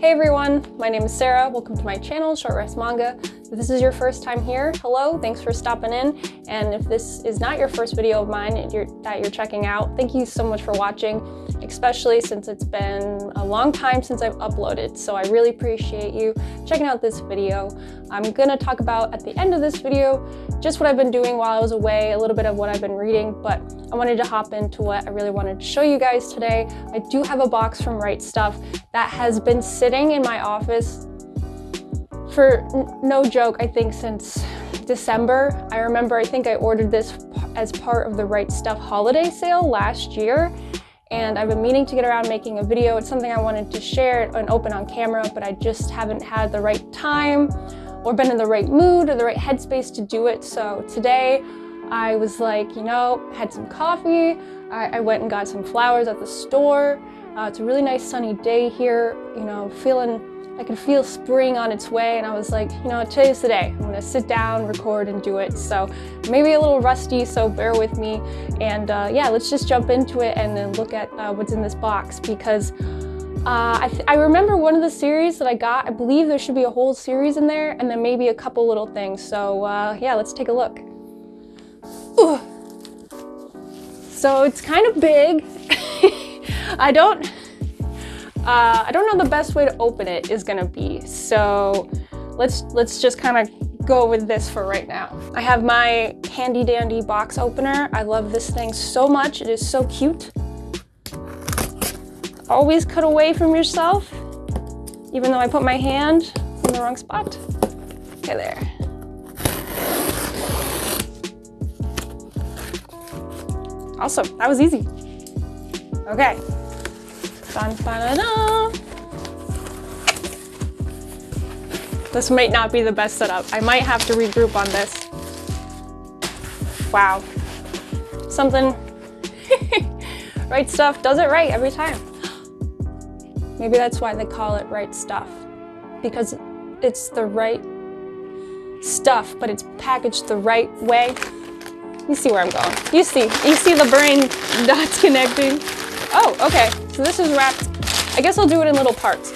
Hey everyone, my name is Sarah. Welcome to my channel, Short Rest Manga. If this is your first time here, hello, thanks for stopping in. And if this is not your first video of mine that you're checking out, thank you so much for watching, especially since it's been a long time since I've uploaded. So I really appreciate you checking out this video. I'm gonna talk about at the end of this video just what I've been doing while I was away, a little bit of what I've been reading, but I wanted to hop into what I really wanted to show you guys today. I do have a box from Rightstuf that has been sitting in my office for no joke, I think since December. I remember, I think I ordered this as part of the Rightstuf holiday sale last year, and I've been meaning to get around making a video. It's something I wanted to share and open on camera, but I just haven't had the right time or been in the right mood or the right headspace to do it. So today I was like, you know, had some coffee, I went and got some flowers at the store. It's a really nice sunny day here, you know, I could feel spring on its way, and I was like, you know, today's the day. I'm gonna sit down, record, and do it. So maybe a little rusty, so bear with me. And yeah, let's just jump into it and then look at what's in this box, because I remember one of the series that I got, I believe there should be a whole series in there, and then maybe a couple little things. So yeah, let's take a look. Ooh. So it's kind of big. I don't know the best way to open it is gonna be, so let's just kind of go with this for right now. I have my handy dandy box opener. I love this thing so much. It is so cute. Always cut away from yourself, even though I put my hand in the wrong spot. Okay, there. Awesome, that was easy. Okay. Dun, dun, dun, dun. This might not be the best setup. I might have to regroup on this. Wow. Something. Rightstuf does it right every time. Maybe that's why they call it Rightstuf, because it's the right stuff, but it's packaged the right way. You see where I'm going. You see the brain dots connecting. Oh, okay, so this is wrapped. I guess I'll do it in little parts.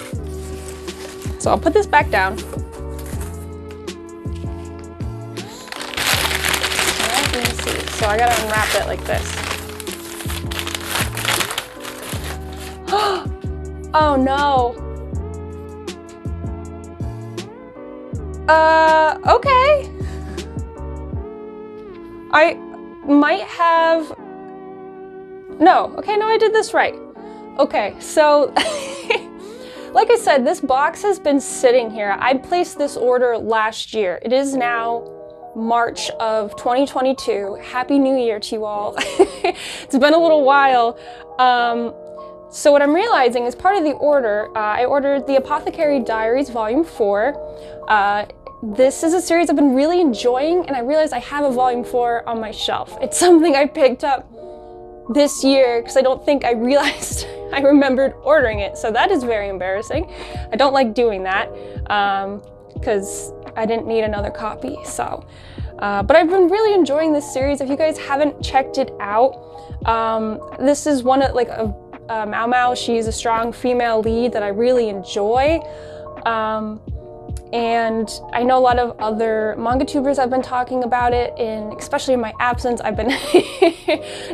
So I'll put this back down. All right, let me see. So I gotta unwrap it like this. Oh no. Okay. I might have, no, okay, no, I did this right. Okay, so, like I said, this box has been sitting here. I placed this order last year. It is now March of 2022. Happy New Year to you all. It's been a little while. So what I'm realizing is part of the order, I ordered the Apothecary Diaries Volume 4. This is a series I've been really enjoying, and I realized I have a volume 4 on my shelf. It's something I picked up this year because I don't think I realized I remembered ordering it. So that is very embarrassing. I don't like doing that because I didn't need another copy. So, but I've been really enjoying this series. If you guys haven't checked it out, this is one of Mao Mao. She's a strong female lead that I really enjoy. And I know a lot of other manga tubers have been talking about it, and especially in my absence, I've been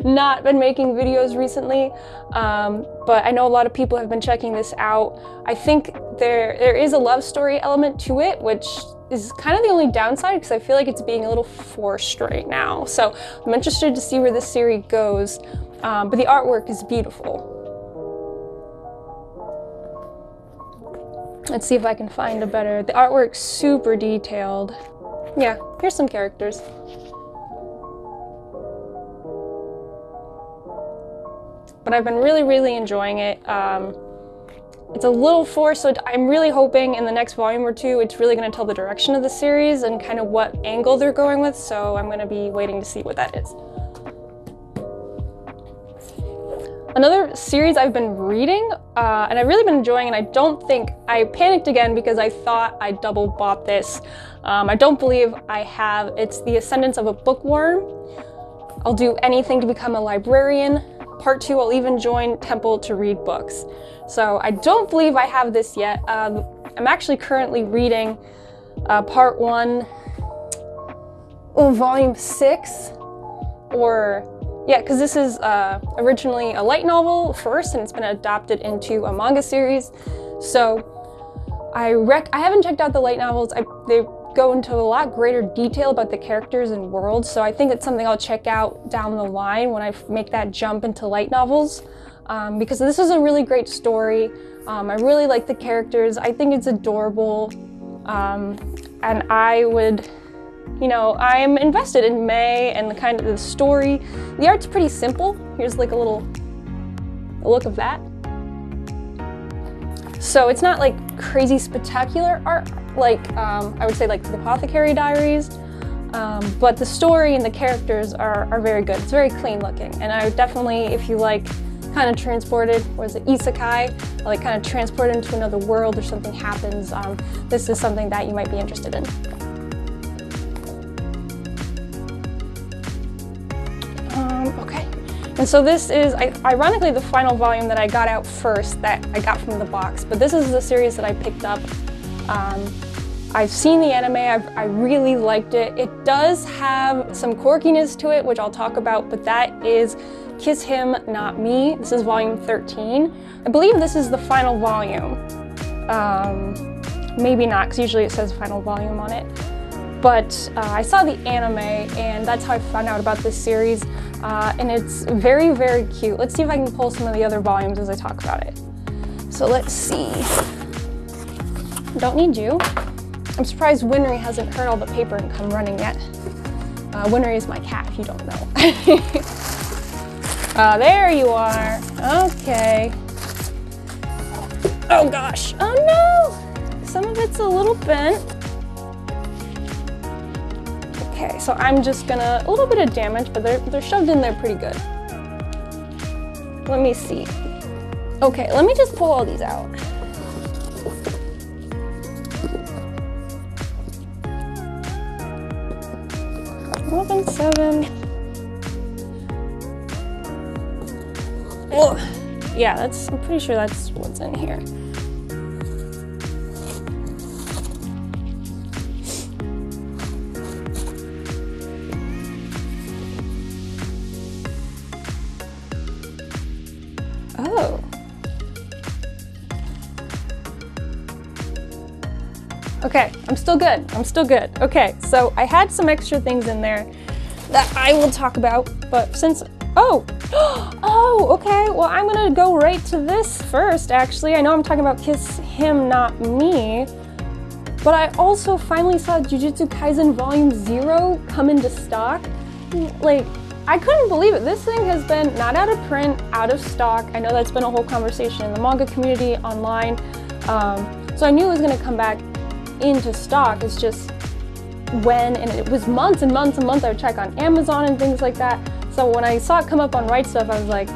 not been making videos recently. But I know a lot of people have been checking this out. I think there is a love story element to it, which is kind of the only downside because I feel like it's being a little forced right now. So I'm interested to see where this series goes. But the artwork is beautiful. Let's see if I can find a better, the artwork's super detailed. Yeah, here's some characters. But I've been really enjoying it. It's a little forced, so I'm really hoping in the next volume or two, it's really gonna tell the direction of the series and kind of what angle they're going with, so I'm gonna be waiting to see what that is. Another series I've been reading, and I've really been enjoying, and I don't think, I panicked again because I thought I double bought this. I don't believe I have. It's The Ascendance of a Bookworm. I'll do anything to become a librarian. part 2, I'll even join Temple to read books. So I don't believe I have this yet. I'm actually currently reading part 1 of volume 6, yeah, because this is originally a light novel first, and it's been adapted into a manga series. So I haven't checked out the light novels. They go into a lot greater detail about the characters and worlds, so I think it's something I'll check out down the line when I make that jump into light novels, because this is a really great story. I really like the characters. I think it's adorable, and I would, you know, I'm invested in May and the kind of the story. The art's pretty simple. Here's like a look of that. So it's not like crazy spectacular art, like I would say like the Apothecary Diaries, but the story and the characters are very good. It's very clean looking, and I would definitely, if you like kind of transported, or is it isekai, like kind of transported into another world or something happens, this is something that you might be interested in. Okay, and so this is ironically the final volume that I got out first, that I got from the box, but this is the series that I picked up. I've seen the anime, I really liked it. It does have some quirkiness to it, which I'll talk about, but that is Kiss Him, Not Me. This is volume 13. I believe this is the final volume. Maybe not, because usually it says final volume on it. But I saw the anime, and that's how I found out about this series. And it's very, very cute. Let's see if I can pull some of the other volumes as I talk about it. So let's see. Don't need you. I'm surprised Winry hasn't heard all the paper and come running yet. Winry is my cat, if you don't know. There you are. Okay. Oh gosh. Oh no! Some of it's a little bent. Okay, so I'm just gonna, a little bit of damage, but they're shoved in there pretty good. Let me see. Okay, let me just pull all these out. Eleven, 7. Oh, yeah, I'm pretty sure that's what's in here. Oh. Okay, I'm still good. I'm still good. Okay, so I had some extra things in there that I will talk about, but since, oh, okay, well, I'm gonna go right to this first, actually. I know I'm talking about Kiss Him, Not Me, but I also finally saw Jujutsu Kaisen Volume 0 come into stock. Like, I couldn't believe it. This thing has been not out of print, out of stock. I know that's been a whole conversation in the manga community online. So I knew it was gonna come back into stock. It's just when, and it was months and months and months. I would check on Amazon and things like that. So when I saw it come up on Rightstuf, I was like,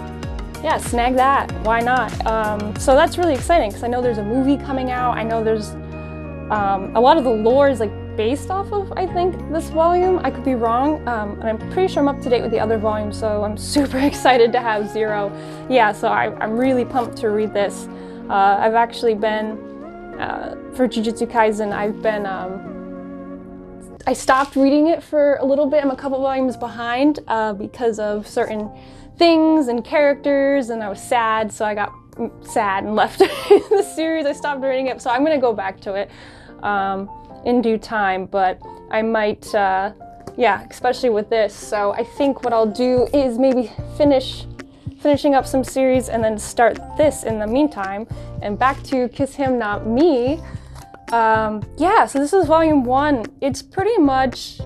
yeah, snag that, why not? So that's really exciting, because I know there's a movie coming out. I know there's a lot of the lore is like based off of, I think, this volume. I could be wrong, and I'm pretty sure I'm up to date with the other volumes, so I'm super excited to have 0. Yeah, so I'm really pumped to read this. I've actually been, for Jujutsu Kaisen, I stopped reading it for a little bit. I'm a couple volumes behind because of certain things and characters, and I was sad, so I got sad and left the series. I stopped reading it, so I'm gonna go back to it in due time, but I might, yeah, especially with this. So I think what I'll do is maybe finishing up some series and then start this in the meantime, and back to Kiss Him, Not Me. Yeah, so this is volume 1. It's pretty much,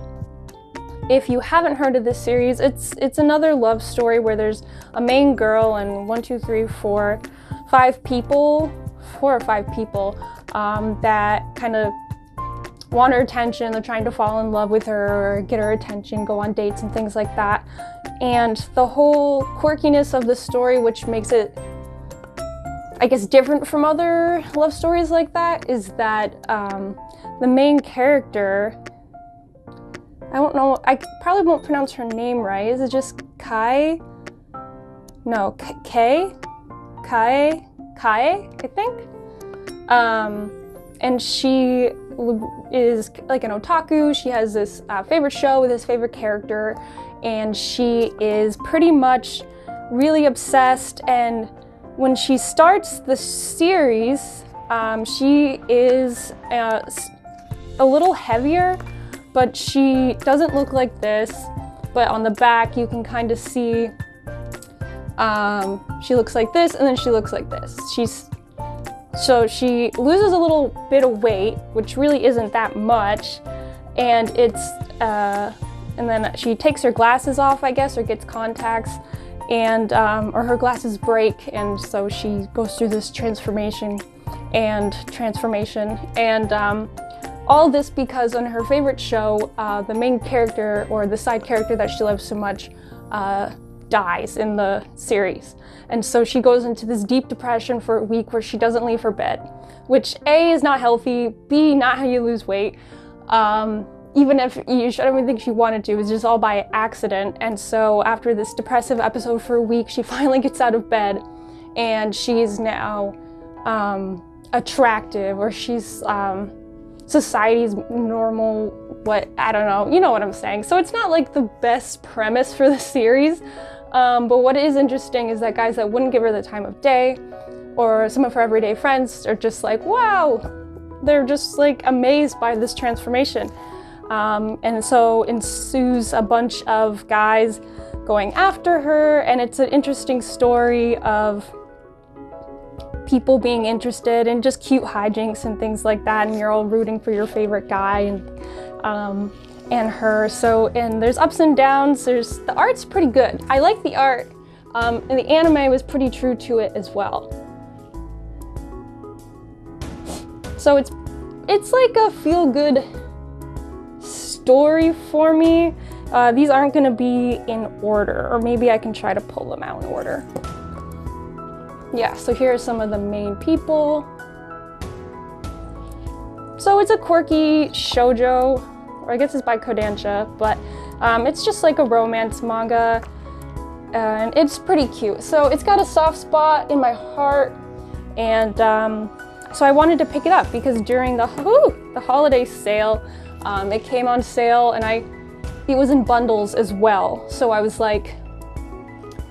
if you haven't heard of this series, it's another love story where there's a main girl and 4 or 5 people that kind of want her attention. They're trying to fall in love with her or get her attention, go on dates and things like that. And the whole quirkiness of the story, which makes it, I guess, different from other love stories like that, is that the main character, I don't know, I probably won't pronounce her name right. Is it just Kai? no, Kai, I think. And she is like an otaku. She has this favorite show with his favorite character, and she is pretty much really obsessed. And when she starts the series, she is a little heavier, but she doesn't look like this. But on the back, you can kind of see she looks like this, and then she looks like this. So she loses a little bit of weight, which really isn't that much, and and then she takes her glasses off, I guess, or gets contacts, and or her glasses break, and so she goes through this transformation, and all this because on her favorite show, the main character, or the side character that she loves so much, dies in the series. And so she goes into this deep depression for a week where she doesn't leave her bed, which A, is not healthy, B, not how you lose weight. Even if you I don't even think she wanted to, it was just all by accident. And so after this depressive episode for a week, she finally gets out of bed, and she's now attractive, or she's society's normal, I don't know, you know what I'm saying. So it's not like the best premise for the series, but what is interesting is that guys that wouldn't give her the time of day, or some of her everyday friends, are just like, wow, they're just like amazed by this transformation. And so ensues a bunch of guys going after her, and it's an interesting story of people being interested in just cute hijinks and things like that, and you're all rooting for your favorite guy and her. So, and there's ups and downs. The art's pretty good. I like the art, and the anime was pretty true to it as well. So it's like a feel-good story for me. These aren't gonna be in order, or maybe I can try to pull them out in order. Yeah, so here are some of the main people. So it's a quirky shoujo, or I guess it's by Kodansha, but it's just like a romance manga, and it's pretty cute. So it's got a soft spot in my heart, and so I wanted to pick it up because during the holiday sale, it came on sale, and it was in bundles as well. So I was like,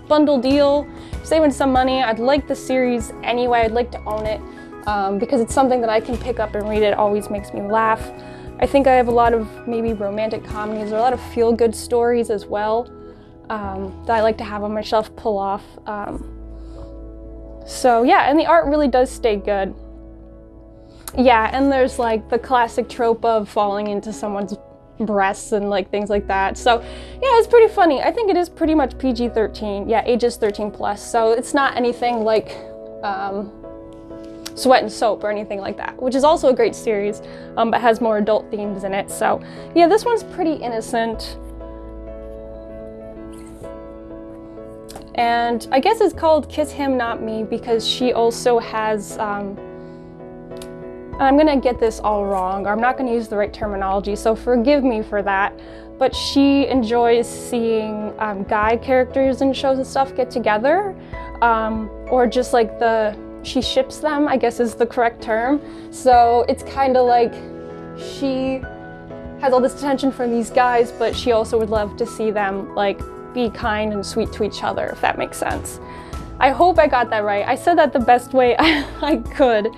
bundle deal, saving some money. I'd like the series anyway. I'd like to own it because it's something that I can pick up and read. It always makes me laugh. I think I have a lot of maybe romantic comedies or a lot of feel-good stories as well that I like to have on my shelf, pull off. So yeah, and the art really does stay good. Yeah, and there's like the classic trope of falling into someone's breasts and like things like that. So yeah, it's pretty funny. I think it is pretty much PG-13. Yeah, ages 13 plus. So it's not anything like Sweat and Soap or anything like that, which is also a great series, but has more adult themes in it. So yeah, this one's pretty innocent. And I guess it's called Kiss Him Not Me because she also has I'm gonna get this all wrong, or I'm not gonna use the right terminology, so forgive me for that, but she enjoys seeing guy characters in shows and stuff get together, or just like she ships them, I guess is the correct term. So it's kind of like she has all this attention from these guys, but she also would love to see them like be kind and sweet to each other, if that makes sense. I hope I got that right. I said that the best way I could.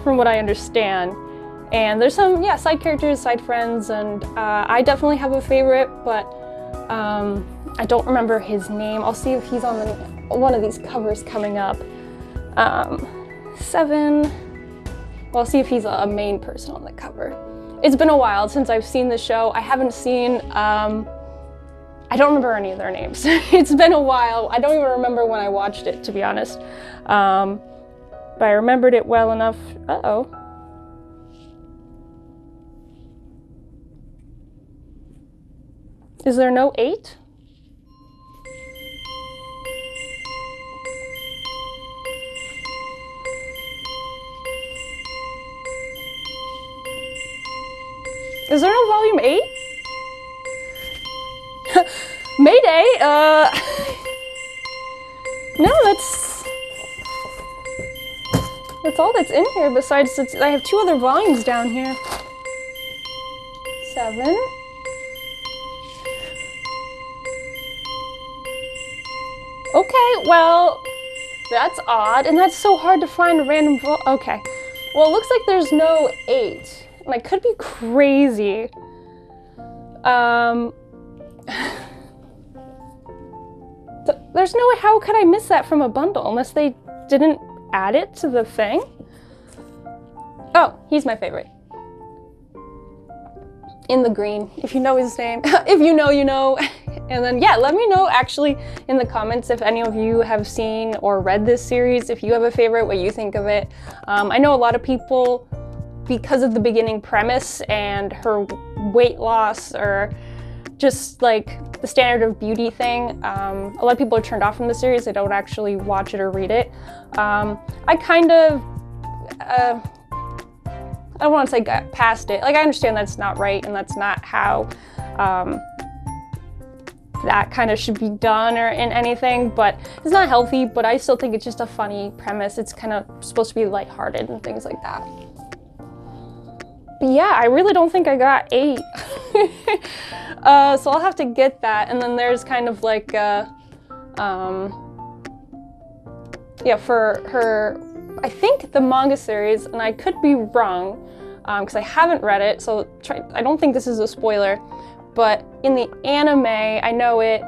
From what I understand. And there's some, yeah, side characters, side friends, and I definitely have a favorite, but I don't remember his name. I'll see if he's on one of these covers coming up. 7, well, I'll see if he's a main person on the cover. It's been a while since I've seen the show. I haven't seen, I don't remember any of their names. It's been a while. I don't even remember when I watched it, to be honest. But I remembered it well enough. Uh-oh. Is there no 8? Is there no volume 8? Mayday! No, that's all that's in here. Besides, I have 2 other volumes down here. 7. Okay, well, that's odd, and that's so hard to find a random okay. Well, it looks like there's no 8, and I could be crazy. There's no way, how could I miss that from a bundle, unless they didn't add it to the thing? Oh, he's my favorite. In the green, if you know his name. If you know, you know. And then, yeah, let me know actually in the comments if any of you have seen or read this series, if you have a favorite, what you think of it. I know a lot of people, because of the beginning premise and her weight loss or just like the standard of beauty thing, a lot of people are turned off from the series. They don't actually watch it or read it. I kind of, I don't want to say got past it. Like, I understand that's not right and that's not how that kind of should be done or in anything, but it's not healthy, but I still think it's just a funny premise. It's kind of supposed to be lighthearted and things like that. But yeah, I really don't think I got 8. So I'll have to get that. And then there's kind of like, yeah, for her, I think the manga series, and I could be wrong, because I haven't read it, so I don't think this is a spoiler, but in the anime, I know it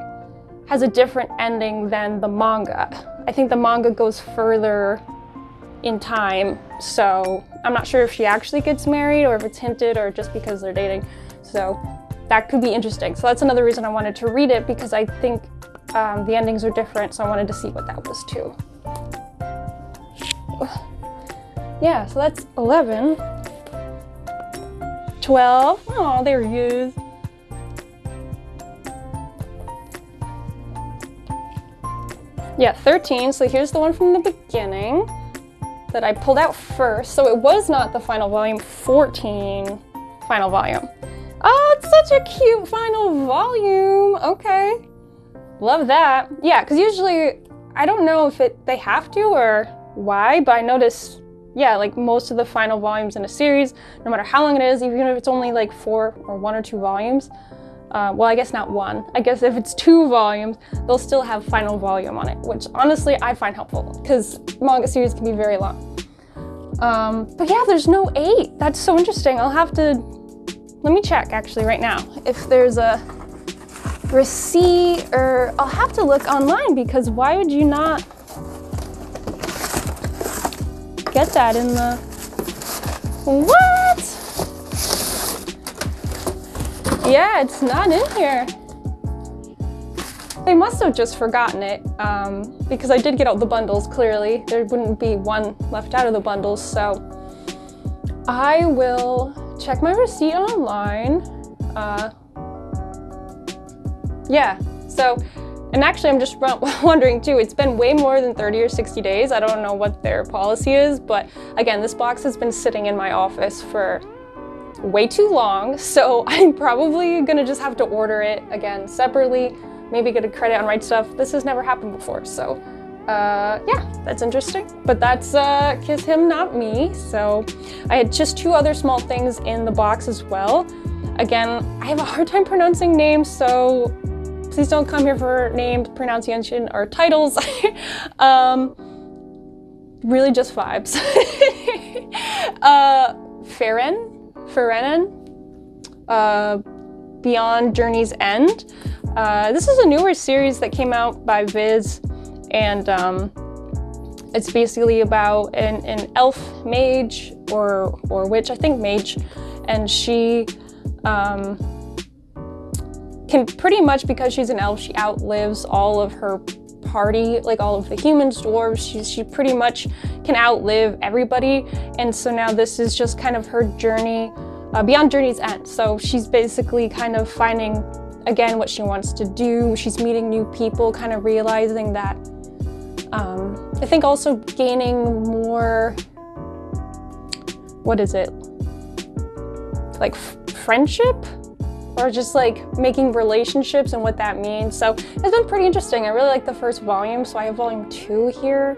has a different ending than the manga. I think the manga goes further in time, so I'm not sure if she actually gets married or if it's hinted or just because they're dating. So that could be interesting. So that's another reason I wanted to read it, because I think the endings are different, so I wanted to see what that was too. Yeah, so that's 11. 12. Oh, there he is. Yeah, 13. So here's the one from the beginning that I pulled out first. So it was not the final volume. 14. Final volume. Oh, it's such a cute final volume. Okay. Love that. Yeah, because usually, I don't know if they have to or why, but I noticed, yeah, like most of the final volumes in a series, no matter how long it is, even if it's only like 4 or 1 or 2 volumes, well, I guess not 1. I guess if it's 2 volumes, they'll still have final volume on it, which honestly I find helpful because manga series can be very long. But yeah, there's no 8. That's so interesting. I'll have to, let me check actually right now if there's a receipt, or I'll have to look online, because why would you not get that in the, what? Yeah, it's not in here. They must have just forgotten it, because I did get out the bundles, clearly. There wouldn't be one left out of the bundles, so I will check my receipt online. Yeah, so, and actually I'm just wondering too, it's been way more than 30 or 60 days. I don't know what their policy is, but again, this box has been sitting in my office for way too long, so I'm probably gonna just have to order it again separately, maybe get a credit on Rightstuf. This has never happened before, so yeah, that's interesting. But that's Kiss Him Not Me. So I had just 2 other small things in the box as well. Again, I have a hard time pronouncing names, so please don't come here for names, pronunciation, or titles. Really just vibes. Ferenen, Beyond Journey's End. This is a newer series that came out by Viz, and it's basically about an elf mage, or witch, I think mage, and she can pretty much, because she's an elf, she outlives all of her party, like all of the humans, dwarves. She pretty much can outlive everybody, and so now this is just kind of her journey beyond Journey's End. So she's basically kind of finding again what she wants to do. She's meeting new people, kind of realizing that I think also gaining more, what is it, like friendship far as just like making relationships and what that means. So it's been pretty interesting. I really like the first volume, so I have volume 2 here.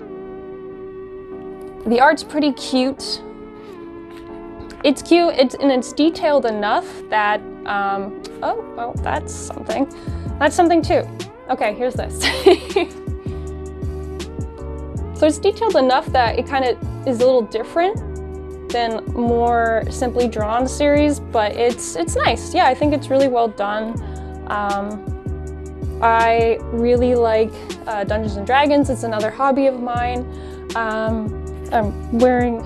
The art's pretty cute. It's cute, and it's detailed enough that, oh, that's something. That's something too. Okay, here's this. So it's detailed enough that it kind of is a little different than more simply drawn series, but it's nice. Yeah, I think it's really well done. I really like Dungeons and Dragons. It's another hobby of mine. I'm wearing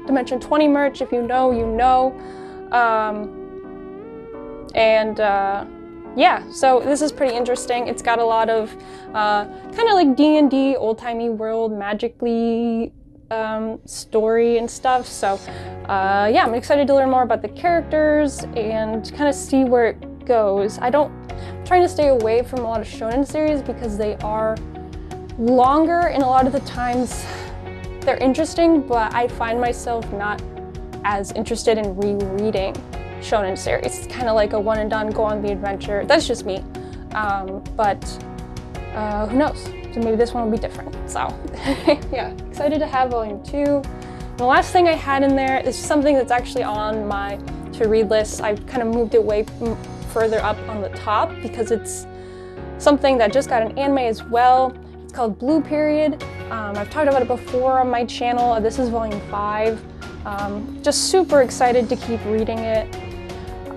Dimension 20 merch. If you know, you know. Yeah, so this is pretty interesting. It's got a lot of kind of like D&D, old-timey world, magically story and stuff. So yeah, I'm excited to learn more about the characters and kind of see where it goes. I'm trying to stay away from a lot of shonen series because they are longer, and a lot of the times they're interesting, but I find myself not as interested in rereading shonen series. It's kind of like a one and done, go on the adventure. That's just me. But who knows? So maybe this one will be different. So yeah, excited to have volume 2. And the last thing I had in there is something that's actually on my to read list. I kind of moved it way further up on the top because it's something that just got an anime as well. It's called Blue Period. I've talked about it before on my channel. This is volume 5. Just super excited to keep reading it.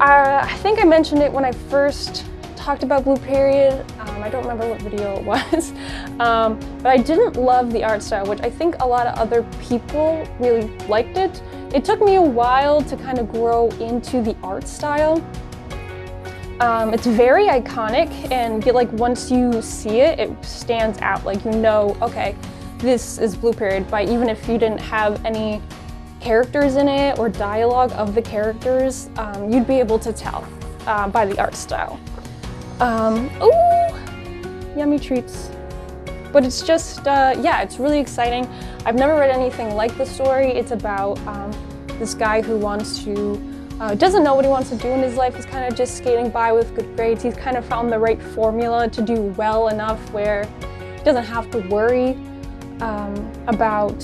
I think I mentioned it when I first talked about Blue Period. I don't remember what video it was, but I didn't love the art style, which I think a lot of other people really liked it. It took me a while to kind of grow into the art style. It's very iconic, and like once you see it, it stands out. Like, you know, okay, this is Blue Period, but even if you didn't have any characters in it or dialogue of the characters, you'd be able to tell by the art style. Ooh, yummy treats. But it's just, yeah, it's really exciting. I've never read anything like the story. It's about this guy who wants to, doesn't know what he wants to do in his life. He's kind of just skating by with good grades. He's kind of found the right formula to do well enough where he doesn't have to worry about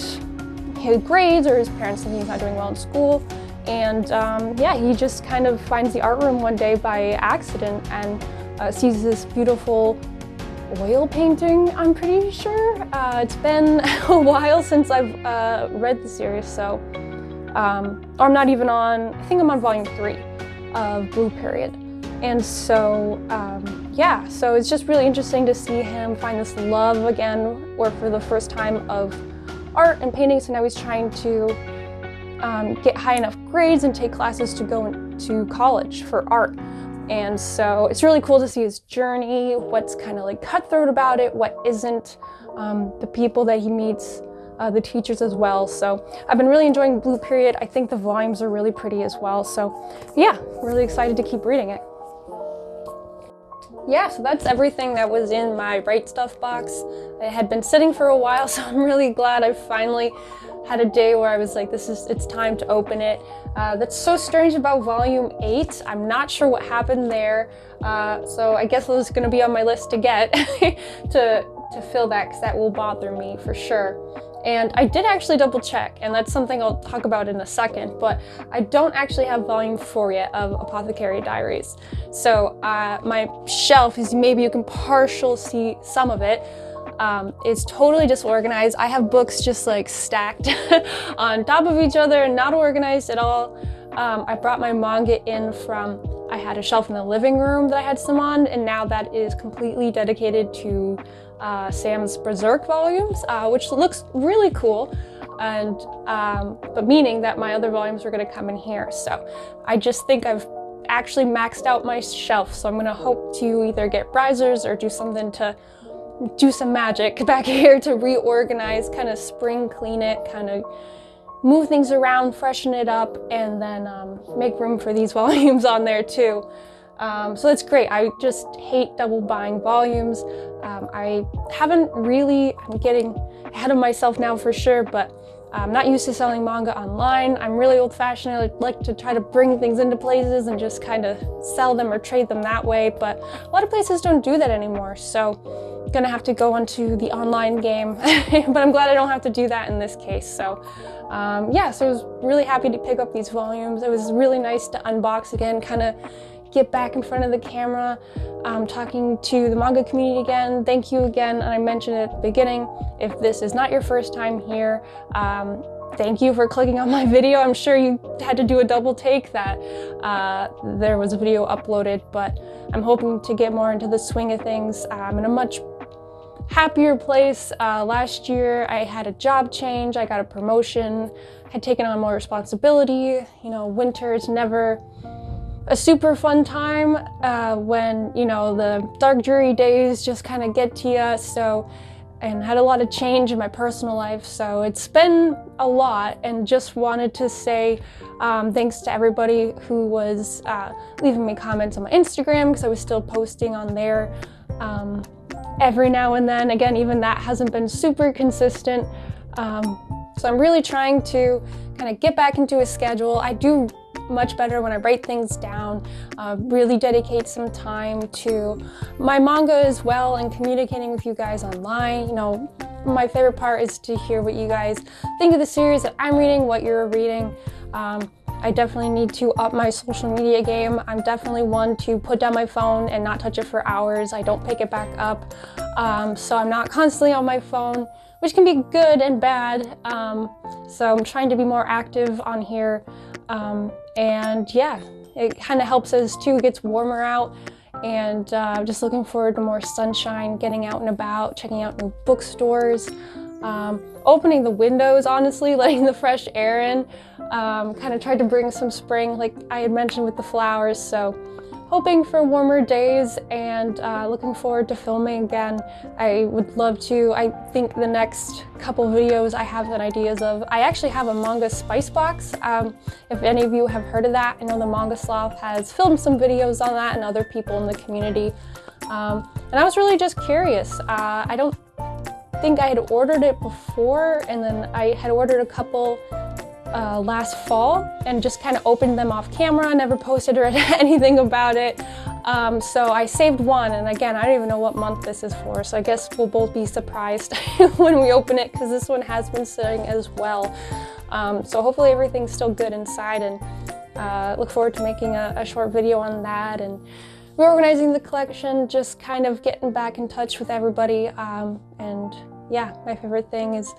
his grades or his parents thinking he's not doing well in school. And yeah, he just kind of finds the art room one day by accident and sees this beautiful oil painting, I'm pretty sure. It's been a while since I've read the series, so I'm not even on, I think I'm on volume 3 of Blue Period. And so yeah, so it's just really interesting to see him find this love again, or for the first time, of art and painting. So now he's trying to get high enough grades and take classes to go to college for art. And so it's really cool to see his journey, what's kind of like cutthroat about it, what isn't, the people that he meets, the teachers as well. So I've been really enjoying Blue Period. I think the volumes are really pretty as well. So yeah, really excited to keep reading it. Yeah, so that's everything that was in my Rightstuf box. It had been sitting for a while, so I'm really glad I finally had a day where I was like, it's time to open it. That's so strange about volume 8. I'm not sure what happened there. So I guess it's gonna be on my list to get to fill that, because that will bother me for sure. And I did actually double check, and that's something I'll talk about in a second, but I don't actually have volume 4 yet of Apothecary Diaries. So my shelf, is maybe you can partially see some of it, is totally disorganized. I have books just like stacked on top of each other and not organized at all. I brought my manga in from, I had a shelf in the living room that I had some on, and now that is completely dedicated to Sam's Berserk volumes, which looks really cool, and but meaning that my other volumes are going to come in here. So I just think I've actually maxed out my shelf, so I'm going to hope to either get risers or do something to do some magic back here to reorganize, kind of spring clean it, kind of move things around, freshen it up, and then make room for these volumes on there too. So that's great. I just hate double buying volumes. I haven't really, I'm getting ahead of myself now for sure, but I'm not used to selling manga online. I'm really old-fashioned. I like to try to bring things into places and just kind of sell them or trade them that way, but a lot of places don't do that anymore, so I'm gonna have to go onto the online game, but I'm glad I don't have to do that in this case. So yeah, so I was really happy to pick up these volumes. It was really nice to unbox again, kind of get back in front of the camera, talking to the manga community again. Thank you again, and I mentioned it at the beginning, if this is not your first time here, thank you for clicking on my video. I'm sure you had to do a double take that there was a video uploaded, but I'm hoping to get more into the swing of things. I'm in a much happier place. Last year I had a job change, I got a promotion, had taken on more responsibility. You know, winter is never a super fun time when, you know, the dark dreary days just kind of get to you. So, and had a lot of change in my personal life, so it's been a lot, and just wanted to say thanks to everybody who was leaving me comments on my Instagram, because I was still posting on there every now and then. Again, even that hasn't been super consistent, so I'm really trying to kind of get back into a schedule. I do much better when I write things down, really dedicate some time to my manga as well, and communicating with you guys online. You know, my favorite part is to hear what you guys think of the series that I'm reading, what you're reading. I definitely need to up my social media game. I'm definitely one to put down my phone and not touch it for hours. I don't pick it back up, so I'm not constantly on my phone, which can be good and bad. So I'm trying to be more active on here. And yeah, it kind of helps as too, it gets warmer out, and just looking forward to more sunshine, getting out and about, checking out new bookstores, opening the windows, honestly, letting the fresh air in. Kind of tried to bring some spring, like I had mentioned with the flowers, so hoping for warmer days, and looking forward to filming again. I would love to. I think the next couple videos I have an ideas of. I actually have a manga spice box. If any of you have heard of that, I know the Manga Sloth has filmed some videos on that, and other people in the community. And I was really just curious. I don't think I had ordered it before, and then I had ordered a couple last fall and just kind of opened them off camera, never posted or anything about it. So I saved one, and again, I don't even know what month this is for, so I guess we'll both be surprised when we open it, because this one has been sitting as well. So hopefully everything's still good inside, and look forward to making a short video on that, and reorganizing the collection, just kind of getting back in touch with everybody. And yeah, my favorite thing is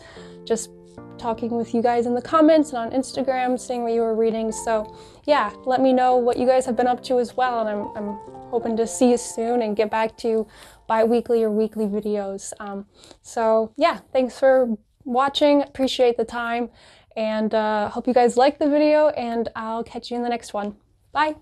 just talking with you guys in the comments and on Instagram, seeing what you were reading. So yeah, let me know what you guys have been up to as well, and I'm hoping to see you soon and get back to bi-weekly or weekly videos. So yeah, thanks for watching, appreciate the time, and hope you guys liked the video, and I'll catch you in the next one. Bye!